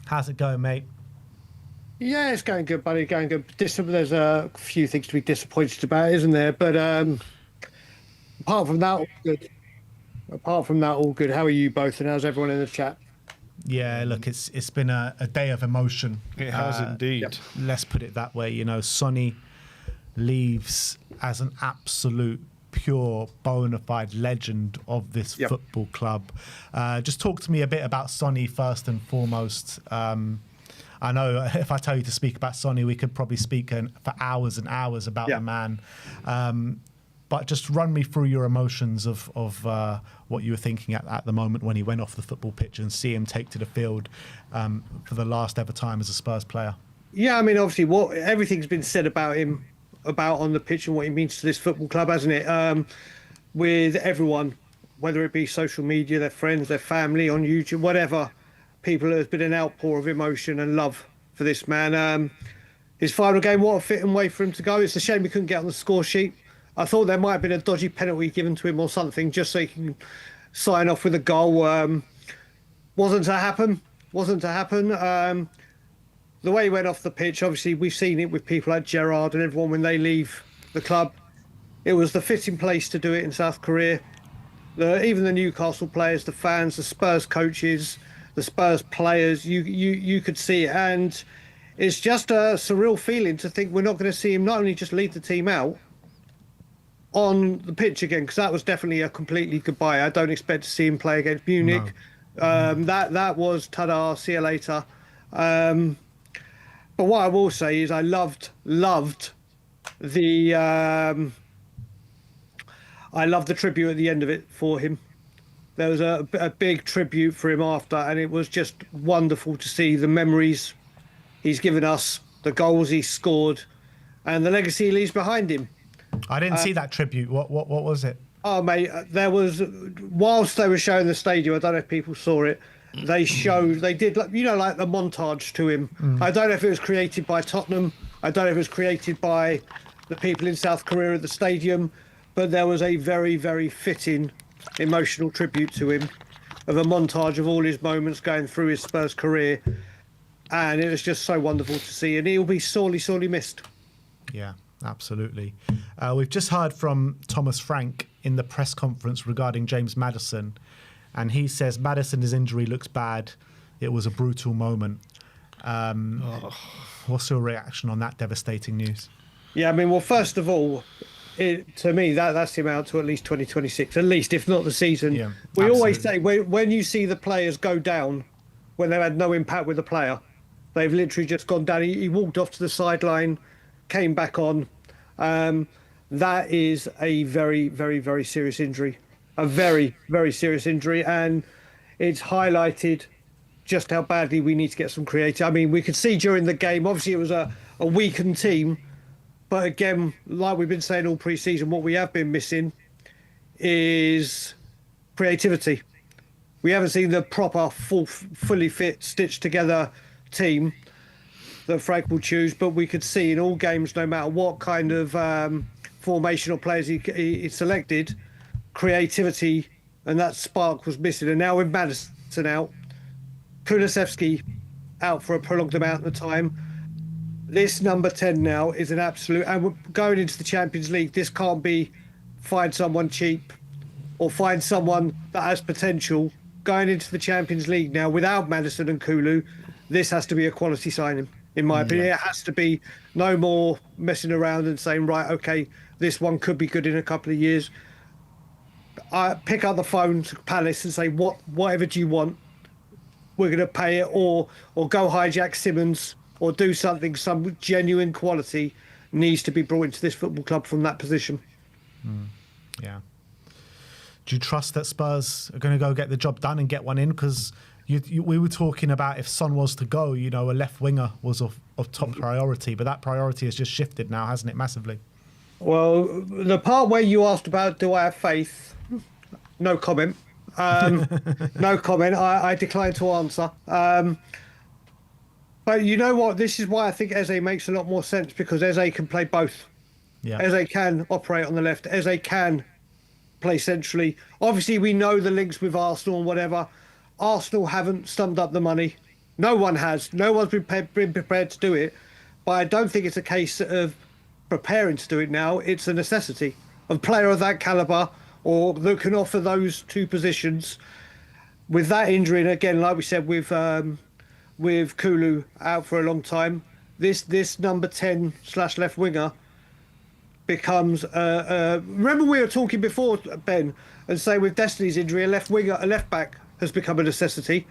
How's it going, mate? Yeah, it's going good, buddy. Going good. There's a few things to be disappointed about, isn't there? But apart from that, all good. Apart from that, all good. How are you both, and how's everyone in the chat? Yeah, look, it's been a day of emotion. It has indeed. Let's put it that way. You know, Sonny leaves as an absolute pure bona fide legend of this football club. Just talk to me a bit about Sonny first and foremost. I know if I tell you to speak about Sonny, we could probably speak for hours and hours about the man. But just run me through your emotions of what you were thinking at the moment when he went off the football pitch and see him take to the field for the last ever time as a Spurs player. Yeah, I mean, obviously, everything's been said about him, about on the pitch and what he means to this football club, hasn't it? With everyone, whether it be social media, their friends, their family, on YouTube, whatever, there's been an outpour of emotion and love for this man. His final game, what a fitting way for him to go. It's a shame he couldn't get on the score sheet. I thought there might have been a dodgy penalty given to him or something, just so he can sign off with a goal. Wasn't to happen. The way he went off the pitch, obviously, we've seen it with people like Gerrard and everyone when they leave the club. It was the fitting place to do it in South Korea. Even the Newcastle players, the fans, the Spurs coaches, the Spurs players, you could see it. And it's just a surreal feeling to think we're not going to see him not only just lead the team out on the pitch again, because that was definitely a completely goodbye. I don't expect to see him play against Munich. No. That was ta-da, see you later. But what I will say is I loved the tribute at the end of it for him. There was a big tribute for him after, and it was just wonderful to see the memories he's given us, the goals he scored, and the legacy he leaves behind him. I didn't see that tribute. What was it? Oh, mate, there was, whilst they were showing the stadium, I don't know if people saw it, they did, like the montage to him. I don't know if it was created by Tottenham. I don't know if it was created by the people in South Korea at the stadium, but there was a very, very fitting, emotional tribute to him of a montage of all his moments going through his Spurs career. And it was just so wonderful to see, and he'll be sorely, sorely missed. Yeah, absolutely. We've just heard from Thomas Frank in the press conference regarding James Maddison, and he says Maddison's injury looks bad. It was a brutal moment. What's your reaction on that devastating news? Yeah, I mean, well, first of all, to me, that's him out to at least 2026, at least, if not the season. Yeah, we always say when you see the players go down, when they've had no impact with the player, they've literally just gone down. He walked off to the sideline, came back on. That is a very, very, very serious injury. A very, very serious injury. And it's highlighted just how badly we need to get some creative. I mean, we could see during the game, obviously it was a weakened team. But again, like we've been saying all pre-season, what we have been missing is creativity. We haven't seen the proper, fully fit, stitched together team that Frank will choose, but we could see in all games, no matter what kind of formation or players he selected, creativity and that spark was missing. And now with Maddison out, Kulusevski out for a prolonged amount of time, this number 10 now is an absolute, and going into the Champions League, this can't be find someone cheap or find someone that has potential. Going into the Champions League now without Maddison and Kulu, this has to be a quality signing, in my opinion. It has to be no more messing around and saying, right, okay, this one could be good in a couple of years. I pick up the phone to Palace and say, whatever do you want? We're going to pay it, or go hijack Simmons, or do something. Some genuine quality needs to be brought into this football club from that position. Yeah. Do you trust that Spurs are going to go get the job done and get one in? Because we were talking about if Son was to go, a left winger was of top priority, but that priority has just shifted now, hasn't it, massively? Well, the part where you asked about do I have faith, no comment. No comment. I decline to answer. But you know what? This is why I think Eze makes a lot more sense, because Eze can play both. Yeah. Eze can operate on the left. Eze can play centrally. Obviously, we know the links with Arsenal and whatever. Arsenal haven't stummed up the money No one has. No one's been prepared to do it. But I don't think it's a case of preparing to do it now. It's a necessity. A player of that caliber or that can offer those two positions with that injury, and again, like we said, with Kulu out for a long time, this number 10 / left winger becomes. Remember we were talking before, Ben, and say with Destiny's injury, a left back has become a necessity.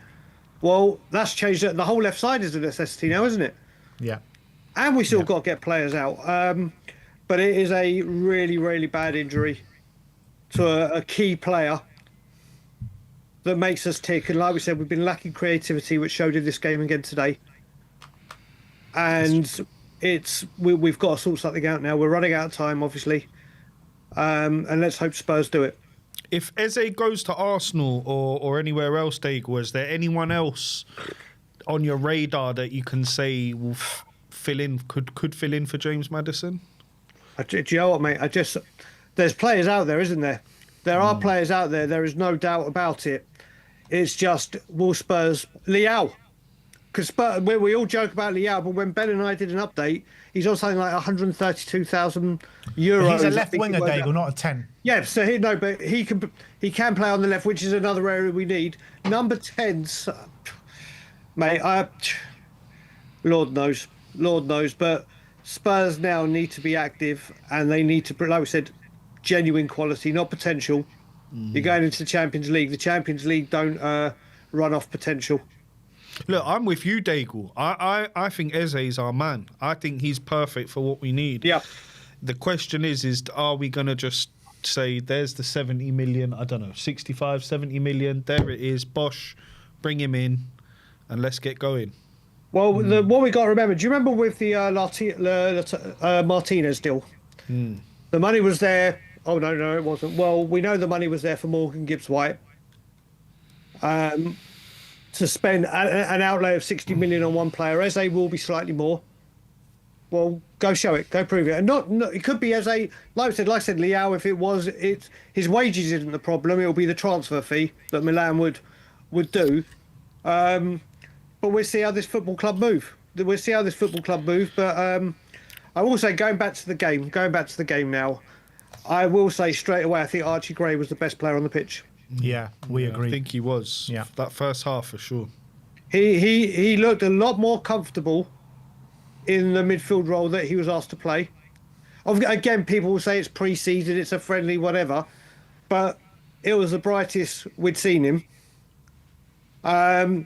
Well, that's changed. The whole left side is a necessity now, isn't it? Yeah. And we still got to get players out. But it is a really, really bad injury to a key player that makes us tick. And like we said, we've been lacking creativity, which showed in this game again today. And we've got to sort something out now. We're running out of time, obviously. And let's hope Spurs do it. If Eze goes to Arsenal or anywhere else, Daigle, is there anyone else on your radar that you can say will fill in, could fill in for James Maddison? Do you know what, mate? There's players out there, isn't there? There are players out there. There is no doubt about it. It's just, will Spurs... Leao. Because we all joke about Leao, but when Ben and I did an update, he's on something like 132,000 euros. He's a left winger, Daigle, not a 10. Yeah, so but he can play on the left, which is another area we need. Number 10s, mate, Lord knows, but Spurs now need to be active, and they need to, like we said, genuine quality, not potential. You're going into the Champions League. The Champions League don't run off potential. Look, I'm with you, Daigle. I think Eze's our man. I think he's perfect for what we need. Yeah. The question is are we going to just say, there's the 70 million, I don't know, 65, 70 million, there it is, bosh, bring him in, and let's get going. Well, what we got to remember, do you remember with the Martinez deal? The money was there. Oh, no, it wasn't. Well, we know the money was there for Morgan Gibbs-White. To spend an outlay of 60 million on one player. Eze will be slightly more. Well, go show it. Go prove it. And not it could be Eze, like I said, Leao, if it was, his wages isn't the problem. It'll be the transfer fee that Milan would do. But we'll see how this football club move. But I will say, going back to the game now, I will say straight away, I think Archie Gray was the best player on the pitch. Yeah, we agree. I think he was. Yeah. That first half, for sure. He looked a lot more comfortable in the midfield role that he was asked to play. Again, people will say it's pre-season, it's a friendly, whatever. But it was the brightest we'd seen him. And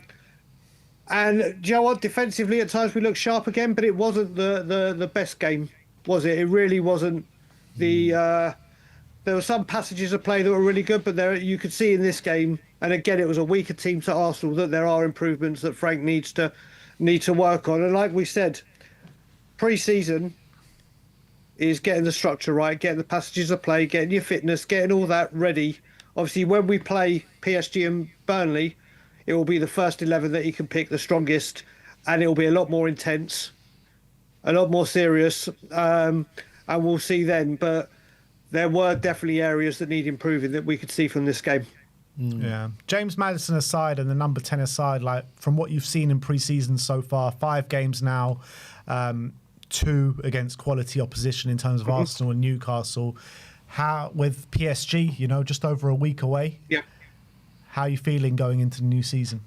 do you know what? Defensively, at times we looked sharp again, but it wasn't the best game, was it? It really wasn't. There were some passages of play that were really good, but you could see in this game, and again, it was a weaker team to Arsenal, that there are improvements that Frank needs to work on. And like we said, pre-season is getting the structure right, getting the passages of play, getting your fitness, getting all that ready. Obviously, when we play PSG and Burnley, it will be the first 11 that he can pick, the strongest, and it will be a lot more intense, a lot more serious, and we'll see then. But there were definitely areas that need improving that we could see from this game. Yeah. James Maddison aside and the number 10 aside, like from what you've seen in pre-season so far, 5 games now, 2 against quality opposition in terms of Arsenal and Newcastle. How, with PSG, just over a week away? Yeah. How are you feeling going into the new season?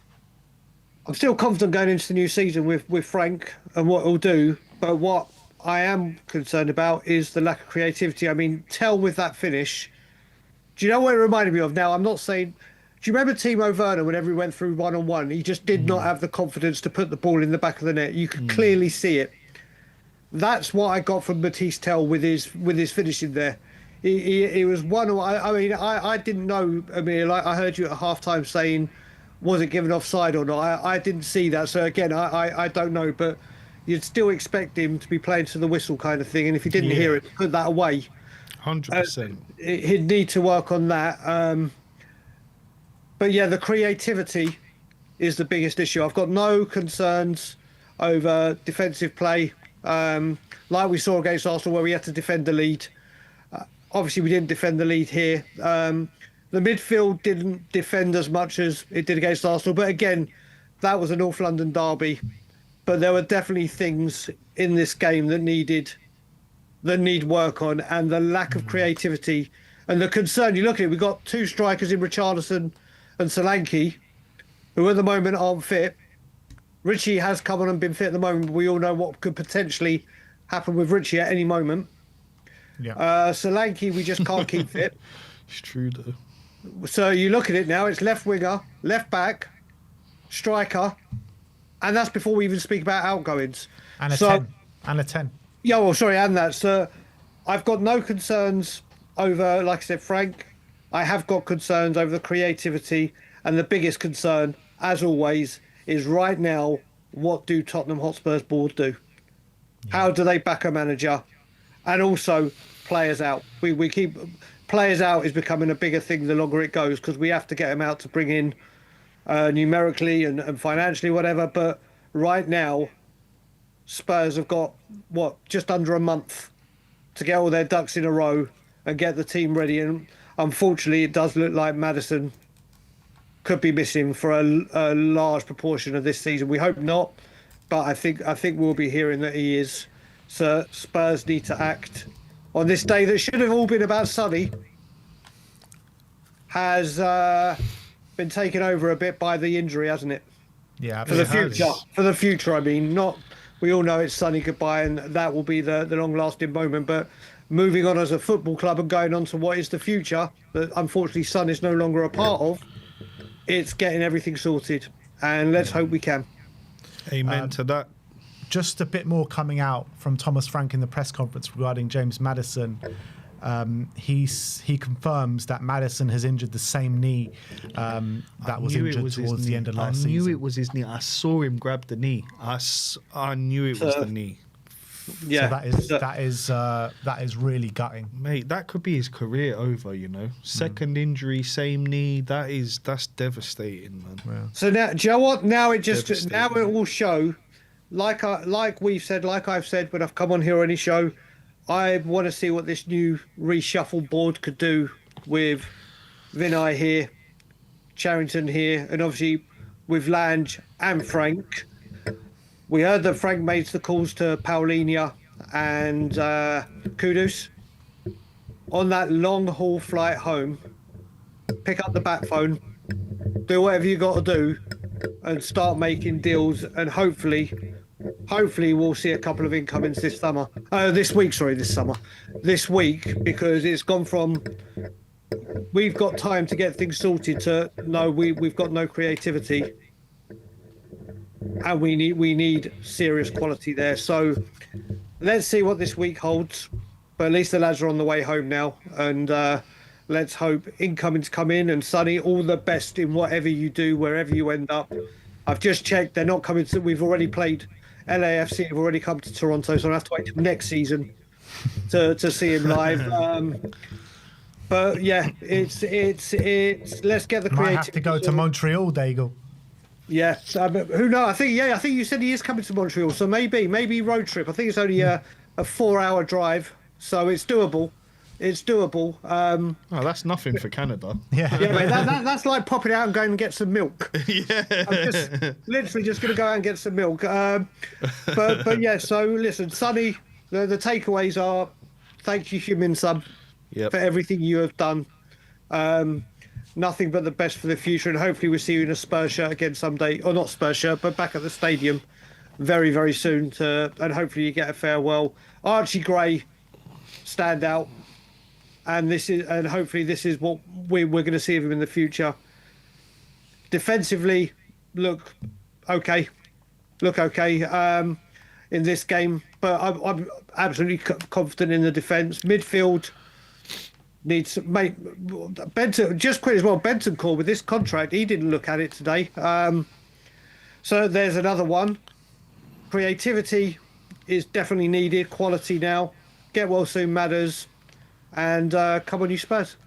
I'm still confident going into the new season with Frank and what he'll do, but what I am concerned about is the lack of creativity. I mean, Tell with that finish. Do you know what it reminded me of? Now, I'm not saying... Do you remember Timo Werner whenever he went through one-on-one? He just did not have the confidence to put the ball in the back of the net. You could clearly see it. That's what I got from Matisse Tell with his finishing there. He was one... I mean, I didn't know... I mean, like I heard you at half-time saying, was it given offside or not? I didn't see that. So, again, I don't know, but... You'd still expect him to be playing to the whistle kind of thing. And if he didn't hear it, put that away. 100%. He'd need to work on that. But yeah, the creativity is the biggest issue. I've got no concerns over defensive play. Like we saw against Arsenal where we had to defend the lead. Obviously, we didn't defend the lead here. The midfield didn't defend as much as it did against Arsenal. But again, that was a North London derby, but there were definitely things in this game that need work on, and the lack of creativity and the concern. You look at it, we've got two strikers in Richarlison and Solanke, who at the moment aren't fit. Richie has come on and been fit at the moment, but we all know what could potentially happen with Richie at any moment. Yeah. Solanke, we just can't keep fit. It's true, though. So you look at it now, it's left winger, left back, striker, and that's before we even speak about outgoings. And a 10. And a 10. Yeah, well, sorry, and that. So I've got no concerns over, like I said, Frank. I have got concerns over the creativity, and the biggest concern, as always, is right now, what do Tottenham Hotspur's board do? Yeah. How do they back a manager? And also, players out. We keep... Players out is becoming a bigger thing the longer it goes, because we have to get them out to bring in numerically and financially, whatever. But right now, Spurs have got, just under a month to get all their ducks in a row and get the team ready. And unfortunately, it does look like Maddison could be missing for a large proportion of this season. We hope not, but I think we'll be hearing that he is. So Spurs need to act on this day that should have all been about Sonny. Has been taken over a bit by the injury, hasn't it? Yeah, for the future. For the future, I mean, not. We all know it's Sonny goodbye, and that will be the long-lasting moment. But moving on as a football club and going on to what is the future that unfortunately Son is no longer a part of, it's getting everything sorted, and let's hope we can. Amen to that. Just a bit more coming out from Thomas Frank in the press conference regarding James Maddison. He confirms that Maddison has injured the same knee that was injured towards the end of last season. I knew it was his knee. I saw him grab the knee. I knew it was the knee. Yeah, so that is really gutting, mate. That could be his career over. You know, second injury, same knee. That's devastating, man. Yeah. So now, do you know what? Now it will show. Like we've said, like I've said when I've come on here on any show, I want to see what this new reshuffle board could do with Vinay here, Charrington here, and obviously with Lange and Frank. We heard that Frank made the calls to Paulinho and Kudus. On that long haul flight home, pick up the bat phone, do whatever you got to do, and start making deals, and hopefully we'll see a couple of incomings this summer. This week, because it's gone from we've got time to get things sorted to no, we've got no creativity, and we need serious quality there. So let's see what this week holds. But at least the lads are on the way home now, and let's hope incomings come in. And Sonny, all the best in whatever you do, wherever you end up. I've just checked; they're not coming to. We've already played. LAFC have already come to Toronto, so I'll have to wait till next season to see him live. But yeah, it's let's get the creativity. Might have to go to Montreal, Daigle. Yeah, who knows? I think you said he is coming to Montreal, so maybe road trip. I think it's only a 4-hour drive, so it's doable. It's doable. Oh, that's nothing for Canada. Yeah, mate, that's like popping out and going and get some milk. Yeah, I'm literally just going to go out and get some milk. But yeah, so listen, Sonny, the takeaways are: thank you, Heung-min Son, for everything you have done. Nothing but the best for the future, and hopefully we'll see you in a Spurs shirt again someday, or not Spurs shirt, but back at the stadium very, very soon. And hopefully you get a farewell. Archie Gray, stand out. And hopefully this is what we're going to see of him in the future. Defensively, look okay in this game, but I'm absolutely confident in the defence. Midfield needs Benton. Just quick as well, Benton called with this contract. He didn't look at it today. So there's another one. Creativity is definitely needed. Quality now. Get well soon matters. And come on, you Spurs.